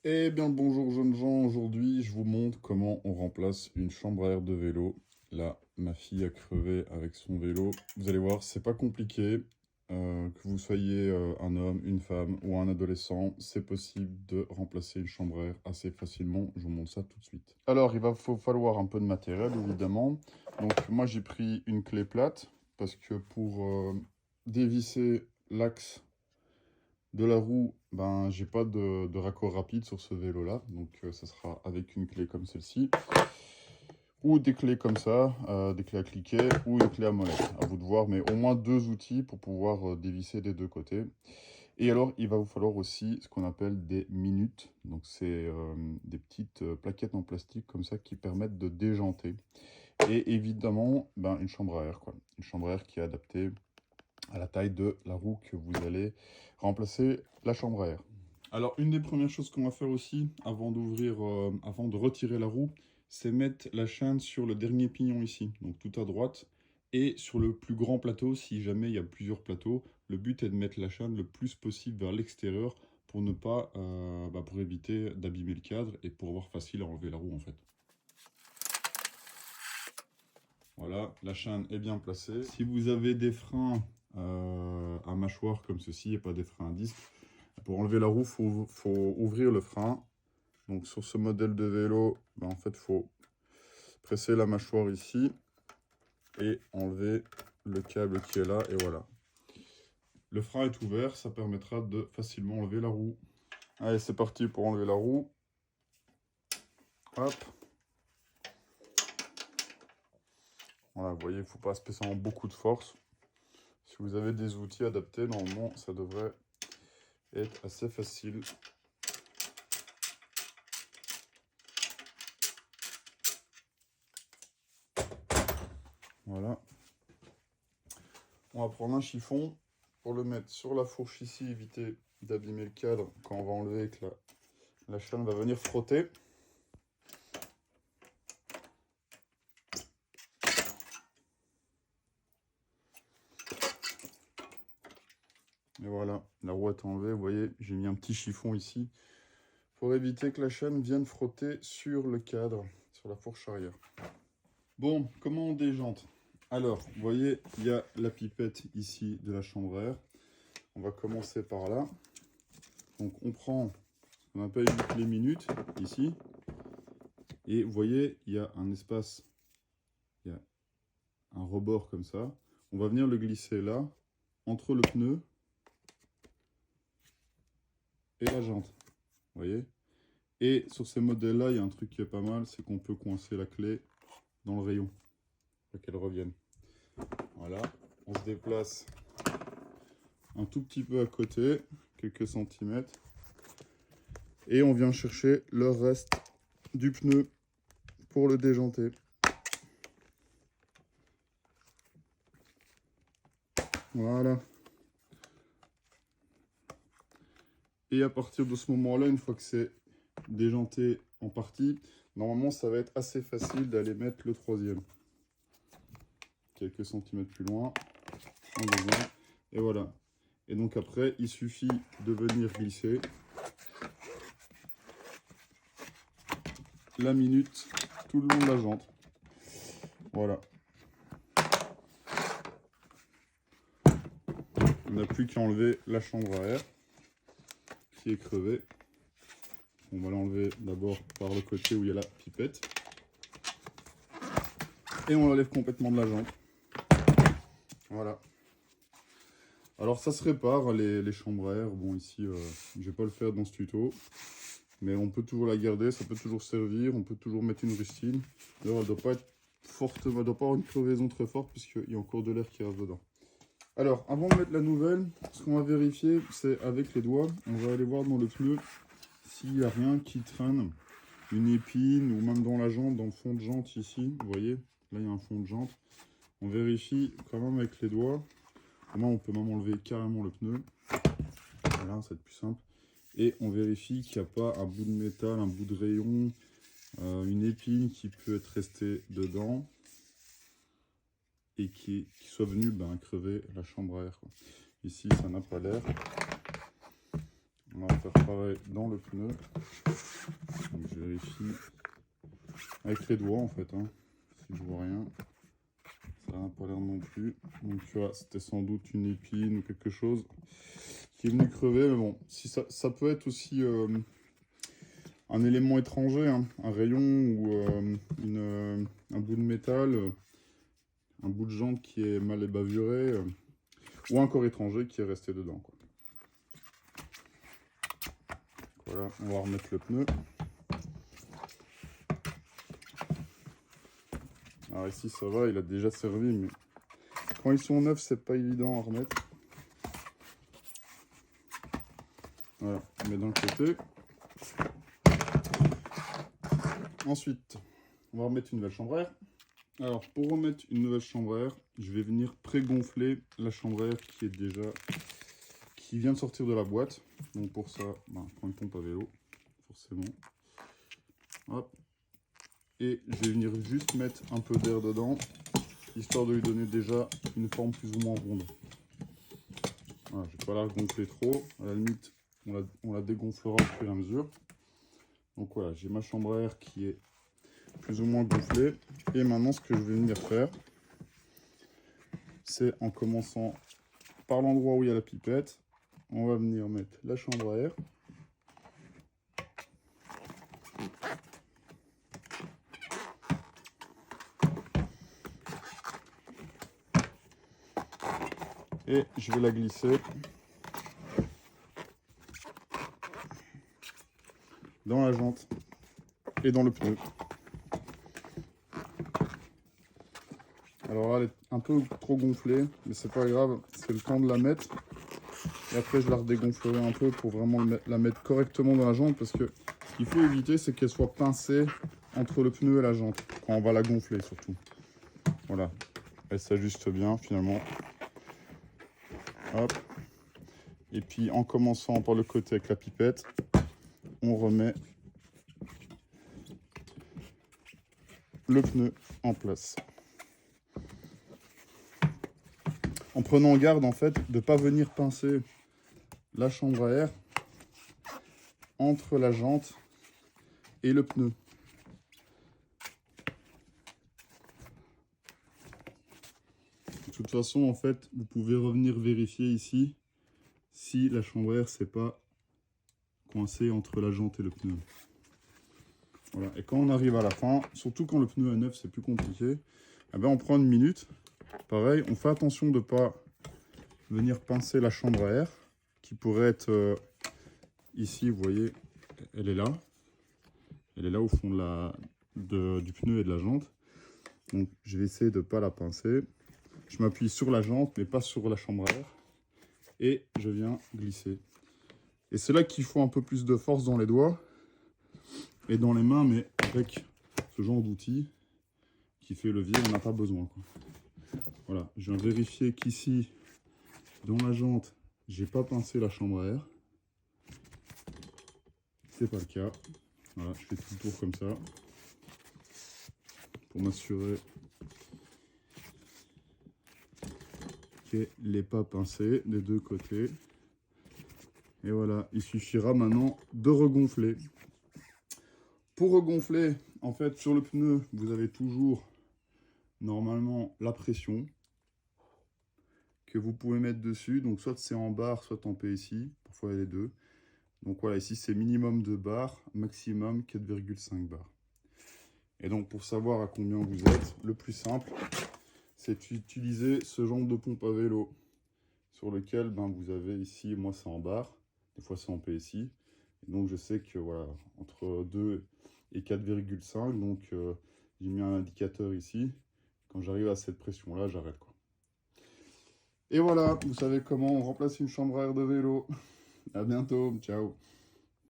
Eh bien le bonjour jeunes gens, aujourd'hui je vous montre comment on remplace une chambre à air de vélo. Là, ma fille a crevé avec son vélo. Vous allez voir, c'est pas compliqué. Que vous soyez un homme, une femme ou un adolescent, c'est possible de remplacer une chambre à air assez facilement. Je vous montre ça tout de suite. Alors, faut falloir un peu de matériel évidemment. Donc moi j'ai pris une clé plate parce que pour dévisser l'axe de la roue, ben, j'ai pas de raccord rapide sur ce vélo-là, donc ça sera avec une clé comme celle-ci, ou des clés comme ça, des clés à cliquet, ou une clé à molette, à vous de voir, mais au moins deux outils pour pouvoir dévisser des deux côtés. Et alors, il va vous falloir aussi ce qu'on appelle des minutes, donc c'est des petites plaquettes en plastique comme ça qui permettent de déjanter. Et évidemment, ben, une chambre à air, quoi. Une chambre à air qui est adaptée à la taille de la roue que vous allez remplacer la chambre à air. Alors, une des premières choses qu'on va faire aussi, avant de retirer la roue, c'est mettre la chaîne sur le dernier pignon ici, donc tout à droite, et sur le plus grand plateau, si jamais il y a plusieurs plateaux. Le but est de mettre la chaîne le plus possible vers l'extérieur pour ne pas, pour éviter d'abîmer le cadre et pour avoir facile à enlever la roue en fait. Voilà, la chaîne est bien placée. Si vous avez des freins à mâchoire comme ceci et pas des freins à disque, pour enlever la roue, faut ouvrir le frein. Donc sur ce modèle de vélo, ben, en fait, il faut presser la mâchoire ici et enlever le câble qui est là, et voilà. Le frein est ouvert, ça permettra de facilement enlever la roue. Allez, c'est parti pour enlever la roue. Hop. Voilà, vous voyez, il ne faut pas spécialement beaucoup de force. Si vous avez des outils adaptés, normalement, ça devrait être assez facile. Voilà. On va prendre un chiffon pour le mettre sur la fourche ici, éviter d'abîmer le cadre quand on va enlever, que la chaîne va venir frotter. Et voilà, la roue est enlevée. Vous voyez, j'ai mis un petit chiffon ici pour éviter que la chaîne vienne frotter sur le cadre, sur la fourche arrière. Bon, comment on déjante? Alors, vous voyez, il y a la pipette ici de la chambre à air. On va commencer par là. Donc, on prend ce qu'on appelle les minutes ici. Et vous voyez, il y a un espace, il y a un rebord comme ça. On va venir le glisser là, entre le pneu et la jante. Vous voyez? Et sur ces modèles-là, il y a un truc qui est pas mal, c'est qu'on peut coincer la clé dans le rayon pour qu'elle revienne. Voilà, on se déplace un tout petit peu à côté, quelques centimètres, et on vient chercher le reste du pneu pour le déjanter. Voilà. Et à partir de ce moment-là, une fois que c'est déjanté en partie, normalement ça va être assez facile d'aller mettre le troisième. Quelques centimètres plus loin, un deuxième, et voilà. Et donc après, il suffit de venir glisser la minute tout le long de la jante. Voilà. On n'a plus qu'à enlever la chambre à air qui est crevée. On va l'enlever d'abord par le côté où il y a la pipette. Et on l'enlève complètement de la jante. Voilà. Alors ça se répare, les chambres à air. Bon ici, je ne vais pas le faire dans ce tuto. Mais on peut toujours la garder, ça peut toujours servir. On peut toujours mettre une rustine. Alors elle ne doit pas être forte, elle ne doit pas avoir une crevaison très forte puisqu'il y a encore de l'air qui reste dedans. Alors, avant de mettre la nouvelle, ce qu'on va vérifier, c'est avec les doigts, on va aller voir dans le pneu s'il n'y a rien qui traîne, une épine ou même dans la jante, dans le fond de jante ici, vous voyez, là il y a un fond de jante. On vérifie quand même avec les doigts, comment on peut même enlever carrément le pneu, voilà, c'est plus simple. Et on vérifie qu'il n'y a pas un bout de métal, un bout de rayon, une épine qui peut être restée dedans et qui soit venu crever la chambre à air, quoi. Ici, ça n'a pas l'air. On va faire pareil dans le pneu. Donc je vérifie avec les doigts en fait, hein. Si je vois rien, ça n'a pas l'air non plus. Donc tu vois, c'était sans doute une épine ou quelque chose qui est venu crever, mais bon, si ça peut être aussi un élément étranger, hein, un rayon ou un bout de métal, un bout de jante qui est mal bavuré, ou un corps étranger qui est resté dedans, quoi. Voilà, on va remettre le pneu. Alors ici ça va, il a déjà servi, mais quand ils sont neufs, c'est pas évident à remettre. Voilà, on met d'un côté. Ensuite, on va remettre une nouvelle chambre à air. Alors, pour remettre une nouvelle chambre à air, je vais venir pré-gonfler la chambre à air qui vient de sortir de la boîte. Donc pour ça, on prend une pompe à vélo, forcément. Hop. Et je vais venir juste mettre un peu d'air dedans, histoire de lui donner déjà une forme plus ou moins ronde. Voilà, je ne vais pas la gonfler trop. À la limite, on la dégonflera au fur et à mesure. Donc voilà, j'ai ma chambre à air qui est plus ou moins gonflée. Et maintenant, ce que je vais venir faire, c'est en commençant par l'endroit où il y a la pipette, on va venir mettre la chambre à air. Et je vais la glisser dans la jante et dans le pneu. Alors là, elle est un peu trop gonflée, mais c'est pas grave, c'est le temps de la mettre. Et après, je la redégonflerai un peu pour vraiment la mettre correctement dans la jante, parce que ce qu'il faut éviter, c'est qu'elle soit pincée entre le pneu et la jante, quand on va la gonfler surtout. Voilà, elle s'ajuste bien finalement. Hop. Et puis en commençant par le côté avec la pipette, on remet le pneu en place. En prenant garde en fait de ne pas venir pincer la chambre à air entre la jante et le pneu. De toute façon, en fait, vous pouvez revenir vérifier ici si la chambre à air c'est pas coincé entre la jante et le pneu. Voilà. Et quand on arrive à la fin, surtout quand le pneu est neuf, c'est plus compliqué. Eh ben, on prend une minute. Pareil, on fait attention de ne pas venir pincer la chambre à air qui pourrait être ici, vous voyez, elle est là. Elle est là au fond du pneu et de la jante. Donc je vais essayer de ne pas la pincer. Je m'appuie sur la jante mais pas sur la chambre à air. Et je viens glisser. Et c'est là qu'il faut un peu plus de force dans les doigts et dans les mains, mais avec ce genre d'outil qui fait levier, on n'a pas besoin, quoi. Voilà, je viens vérifier qu'ici, dans la jante, j'ai pas pincé la chambre à air. C'est pas le cas. Voilà, je fais tout le tour comme ça pour m'assurer qu'elle n'est pas pincée des deux côtés. Et voilà, il suffira maintenant de regonfler. Pour regonfler, en fait, sur le pneu, vous avez toujours normalement la pression que vous pouvez mettre dessus. Donc soit c'est en bar, soit en PSI. Parfois il y a les deux. Donc voilà, ici c'est minimum 2 bars, maximum 4,5 bars. Et donc pour savoir à combien vous êtes, le plus simple, c'est d'utiliser ce genre de pompe à vélo sur lequel vous avez ici, moi c'est en bar, des fois c'est en PSI. Et donc je sais que voilà, entre 2 et 4,5, donc j'ai mis un indicateur ici. Quand j'arrive à cette pression-là, j'arrête, quoi. Et voilà, vous savez comment on remplace une chambre à air de vélo. À bientôt, ciao.